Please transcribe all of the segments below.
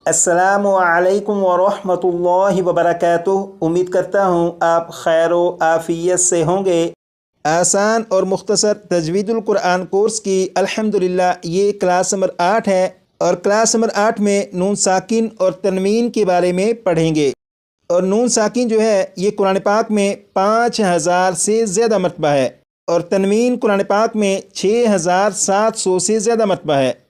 अस्सलामु अलैकुम वरहमतुल्लाहि वबरकातुह। उम्मीद करता हूँ आप खैर व आफियत से होंगे। आसान और मुख्तसर तजवीदुल कुरान कोर्स की अल्हम्दुलिल्लाह ये क्लास नंबर 8 है और क्लास नंबर 8 में नून साकिन और तनवीन के बारे में पढ़ेंगे। और नून साकिन जो है ये कुरान पाक में 5000 से ज़्यादा मरतबा है और तनवीन कुरान पाक में 6700 से ज़्यादा मरतबा है।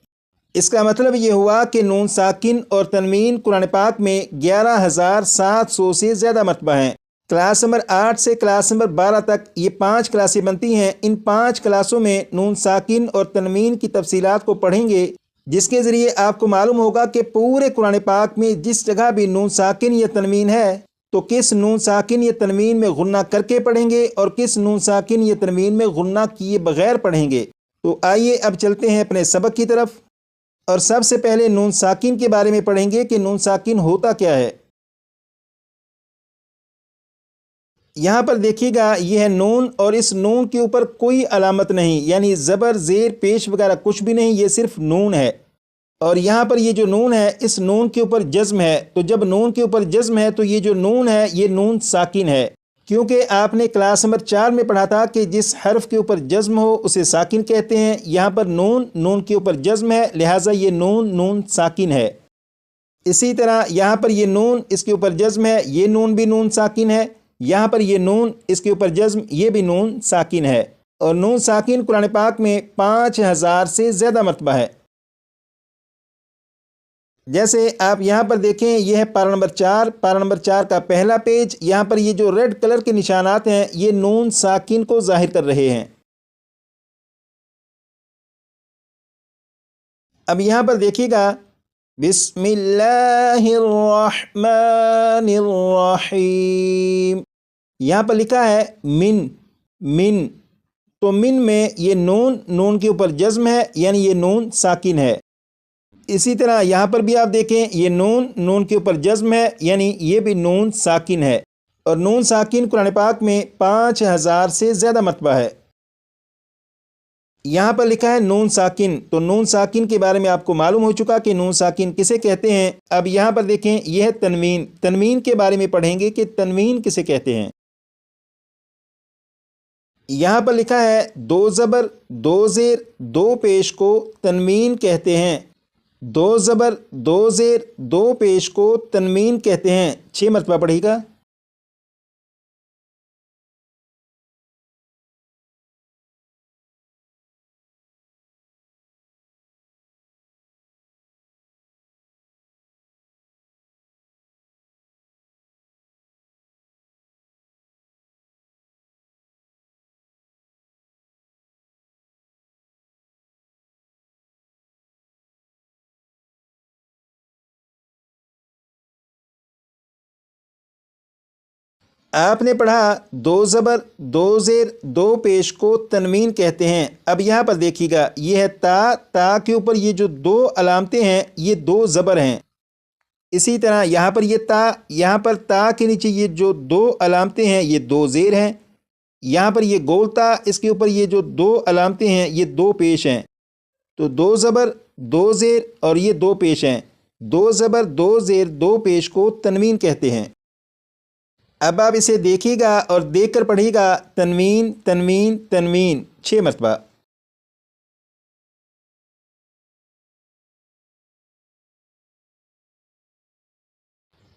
इसका मतलब ये हुआ कि नून साकिन और तनवीन कुरान पाक में 11700 से ज़्यादा मरतबा हैं। क्लास नंबर 8 से क्लास नंबर 12 तक ये 5 क्लासें बनती हैं। इन 5 क्लासों में नून साकिन और तनवीन की तफसीलात को पढ़ेंगे, जिसके ज़रिए आपको मालूम होगा कि पूरे कुरान पाक में जिस जगह भी नून साकिन या तनवीन है तो किस नून साकिन या तनवीन में गुन्ना करके पढ़ेंगे और किस नून साकिन या तनवीन में गुन्ना किए बगैर पढ़ेंगे। तो आइए अब चलते हैं अपने सबक की तरफ और सबसे पहले नून साकिन के बारे में पढ़ेंगे कि नून साकिन होता क्या है। यहाँ पर देखिएगा यह है नून और इस नून के ऊपर कोई अलामत नहीं, यानी ज़बर ज़ेर पेश वगैरह कुछ भी नहीं, ये सिर्फ नून है। और यहाँ पर ये जो नून है इस नून के ऊपर जज्म है, तो जब नून के ऊपर जज्म है तो ये जो नून है ये नून साकिन है, क्योंकि आपने क्लास नंबर 4 में पढ़ा था कि जिस हर्फ के ऊपर जज्म हो उसे साकिन कहते हैं। यहाँ पर नून के ऊपर जज्म है, लिहाजा ये नून साकिन है। इसी तरह यहाँ पर ये नून इसके ऊपर जज्म है, ये नून भी नून साकिन है। यहाँ पर ये नून इसके ऊपर जज्म, ये भी नून साकिन है। और नून साकिन कुरान पाक में 5000 से ज़्यादा मरतबा है। जैसे आप यहाँ पर देखें, यह है पारा नंबर 4। पारा नंबर 4 का पहला पेज। यहाँ पर ये जो रेड कलर के निशानात हैं ये नून साकिन को जाहिर कर रहे हैं। अब यहाँ पर देखिएगा, बिस्मिल्लाहिर्रहमानिर्रहीम, यहाँ पर लिखा है मिन। तो मिन में ये नून के ऊपर जज्म है, यानी ये नून साकिन है। इसी तरह यहाँ पर भी आप देखें, ये नून के ऊपर जज्म है, यानी ये भी नून साकिन है। और नून साकिन कुरान पाक में 5000 से ज़्यादा मरतबा है। यहाँ पर लिखा है नून साकिन, तो नून साकिन के बारे में आपको मालूम हो चुका कि नून साकिन किसे कहते हैं। अब यहाँ पर देखें, यह है तनवीन के बारे में पढ़ेंगे कि तनवीन किसे कहते हैं। यहाँ पर लिखा है 2 ज़बर 2 ज़ेर 2 पेश को तनवीन कहते हैं। 2 ज़बर 2 ज़ेर 2 पेश को तनवीन कहते हैं। 6 मरतबा पढ़ेगा। आपने पढ़ा 2 ज़बर 2 ज़ेर 2 पेश को तनवीन कहते हैं। अब यहाँ पर देखिएगा, ये है ता के ऊपर ये जो 2 अलामतें हैं ये 2 ज़बर हैं। इसी तरह यहाँ पर यहाँ पर ता के नीचे ये जो 2 अलामतें हैं ये 2 ज़ेर हैं। यहाँ पर ये गोलता, इसके ऊपर ये जो 2 अलामतें हैं ये 2 पेश हैं। तो 2 ज़बर 2 ज़ेर और ये 2 पेश हैं। 2 ज़बर 2 ज़ेर 2 पेश को तनवीन कहते हैं। अब आप इसे देखिएगा और देखकर पढ़िएगा, तनवीन 6 मरतबा।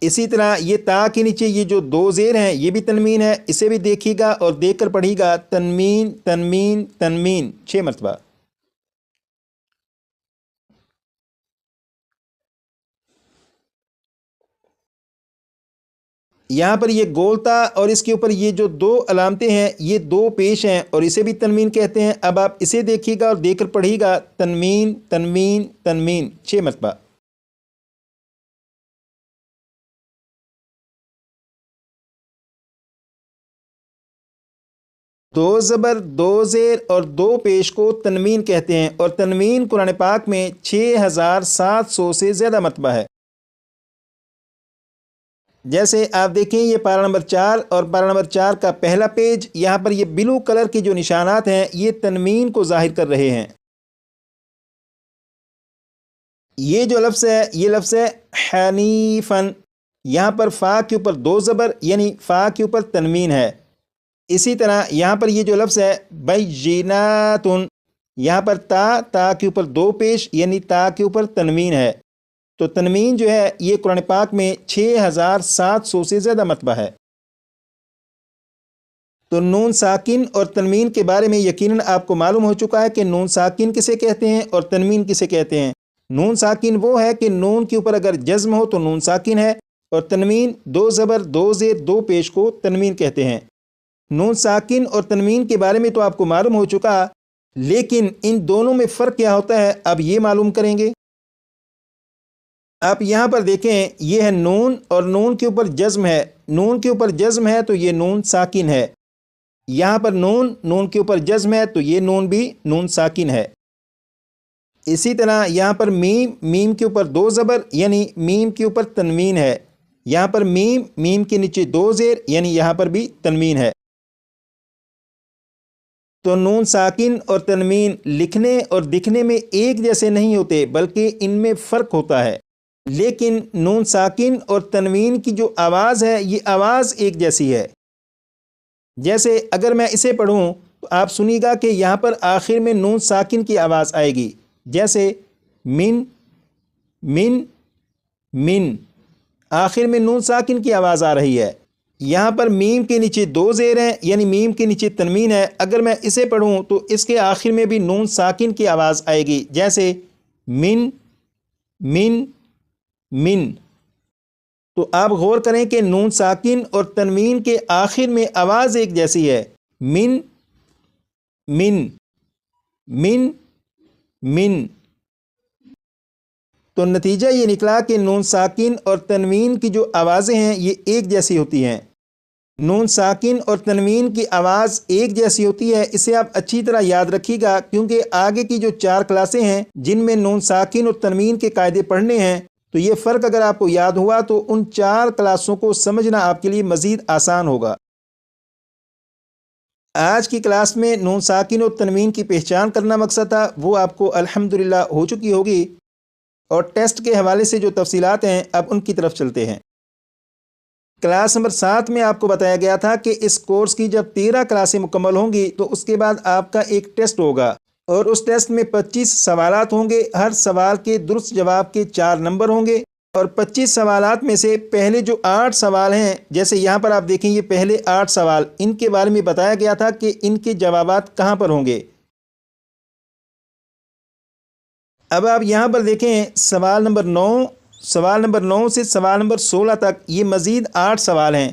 इसी तरह ये ता के नीचे ये जो 2 ज़ेर हैं ये भी तनवीन है, इसे भी देखिएगा और देखकर पढ़िएगा, तनवीन 6 मरतबा। यहाँ पर ये गोलता और इसके ऊपर ये जो 2 अलामतें हैं ये 2 पेश हैं और इसे भी तनवीन कहते हैं। अब आप इसे देखिएगा और देखकर पढ़िएगा, तनवीन 6 मरतबा। दो ज़बर 2 ज़ेर और 2 पेश को तनवीन कहते हैं और तनवीन कुरान पाक में 6700 से ज़्यादा मरतबा है। जैसे आप देखें, ये पारा नंबर 4 और पारा नंबर 4 का पहला पेज। यहाँ पर ये ब्लू कलर के जो निशानात हैं ये तनवीन को जाहिर कर रहे हैं। یہ جو لفظ ہے یہ لفظ ہے حنیفن، یہاں پر فا کے اوپر دو زبر یعنی فا کے اوپر تنوین ہے۔ اسی طرح یہاں پر یہ جو لفظ ہے بیناتن، یہاں پر تا کے اوپر دو پیش یعنی تا کے اوپر تنوین ہے۔ تو تنوین جو ہے یہ قرآن پاک میں 6700 سے زیادہ مرتبہ ہے۔ تو نون ساکن اور تنوین کے بارے میں یقیناً آپ کو معلوم ہو چکا ہے کہ نون ساکن کسے کہتے ہیں اور تنوین کسے کہتے ہیں۔ نون ساکن وہ ہے کہ نون کے اوپر اگر جزم ہو تو نون ساکن ہے، اور تنوین دو زبر دو زیر دو پیش کو تنوین کہتے ہیں۔ نون ساکن اور تنوین کے بارے میں تو آپ کو معلوم ہو چکا، لیکن ان دونوں میں فرق کیا ہوتا ہے اب یہ معلوم کریں گے۔ آپ یہاں پر دیکھیں یہ ہے نون، اور نون کے اوپر جزم ہے، نون کے اوپر جزم ہے تو یہ نون ساکن ہے۔ یہاں پر نون کے اوپر جزم ہے تو یہ نون بھی نون ساکن ہے۔ اسی طرح یہاں پر میم کے اوپر دو زبر یعنی میم کے اوپر تنوین ہے، یہاں پر میم کے نیچے دو زیر یعنی یہاں پر بھی تنوین ہے۔ تو نون ساکن اور تنوین لکھنے اور دکھنے میں ایک جیسے نہیں ہوتے بلکہ ان میں فرق ہوتا ہے، لیکن نون ساکن اور تنوین کی جو آواز ہے یہ آواز ایک جیسی ہے۔ جیسے اگر میں اسے پڑھوں تو آپ سنیے گا کہ یہاں پر آخر میں نون ساکن کی آواز آئے گی، جیسے من من من، آخر میں نون ساکن کی آواز آ رہی ہے۔ یہاں پر میم کے نیچے دو زیر ہیں یعنی میم کے نیچے تنوین ہے، اگر میں اسے پڑھوں تو اس کے آخر میں بھی نون ساکن کی آواز آئے گی، جیسے من من من۔ تو آپ غور کریں کہ نون ساکن اور تنوین کے آخر میں آواز ایک جیسی ہے، من من من من۔ تو نتیجہ یہ نکلا کہ نون ساکن اور تنوین کی جو آوازیں ہیں یہ ایک جیسی ہوتی ہیں۔ نون ساکن اور تنوین کی آواز ایک جیسی ہوتی ہے، اسے آپ اچھی طرح یاد رکھیے گا، کیونکہ آگے کی جو 4 کلاسیں ہیں جن میں نون ساکن اور تنوین کے قاعدے پڑھنے ہیں، تو یہ فرق اگر آپ کو یاد ہوا تو ان 4 کلاسوں کو سمجھنا آپ کے لیے مزید آسان ہوگا۔ آج کی کلاس میں نون ساکن اور تنوین کی پہچان کرنا مقصد تھا، وہ آپ کو الحمدللہ ہو چکی ہوگی، اور ٹیسٹ کے حوالے سے جو تفصیلات ہیں اب ان کی طرف چلتے ہیں۔ کلاس نمبر 7 میں آپ کو بتایا گیا تھا کہ اس کورس کی جب 13 کلاسیں مکمل ہوں گی تو اس کے بعد آپ کا ایک ٹیسٹ ہوگا، اور اس ٹیسٹ میں 25 سوالات ہوں گے، ہر سوال کے درست جواب کے 4 نمبر ہوں گے، اور 25 سوالات میں سے پہلے جو 8 سوال ہیں، جیسے یہاں پر آپ دیکھیں یہ پہلے 8 سوال، ان کے بارے میں بتایا گیا تھا کہ ان کے جوابات کہاں پر ہوں گے۔ اب آپ یہاں پر دیکھیں سوال نمبر 9 سے سوال نمبر 16 تک یہ مزید 8 سوال ہیں۔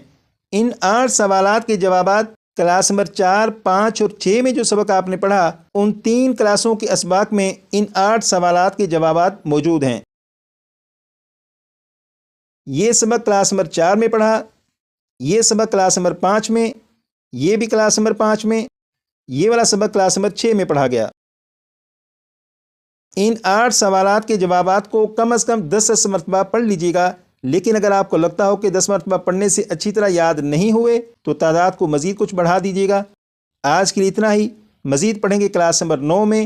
ان 8 سوالات کے جوابات کلاس نمبر 4، 5 اور 6 میں جو سبق آپ نے پڑھا، ان 3 کلاسوں کے اسباق میں ان 8 سوالات کے جوابات موجود ہیں۔ یہ سبق کلاس نمبر 4 میں پڑھا، یہ سبق کلاس نمبر 5 میں، یہ بھی کلاس نمبر 5 میں، یہ والا سبق کلاس نمبر 6 میں پڑھا گیا۔ ان 8 سوالات کے جوابات کو کم از کم 10 مرتبہ پڑھ لیجیے گا، لیکن اگر آپ کو لگتا ہو کہ 10 مرتبہ پڑھنے سے اچھی طرح یاد نہیں ہوئے تو تعداد کو مزید کچھ بڑھا دیجیے گا۔ آج کے لیے اتنا ہی، مزید پڑھیں گے کلاس نمبر 9 میں۔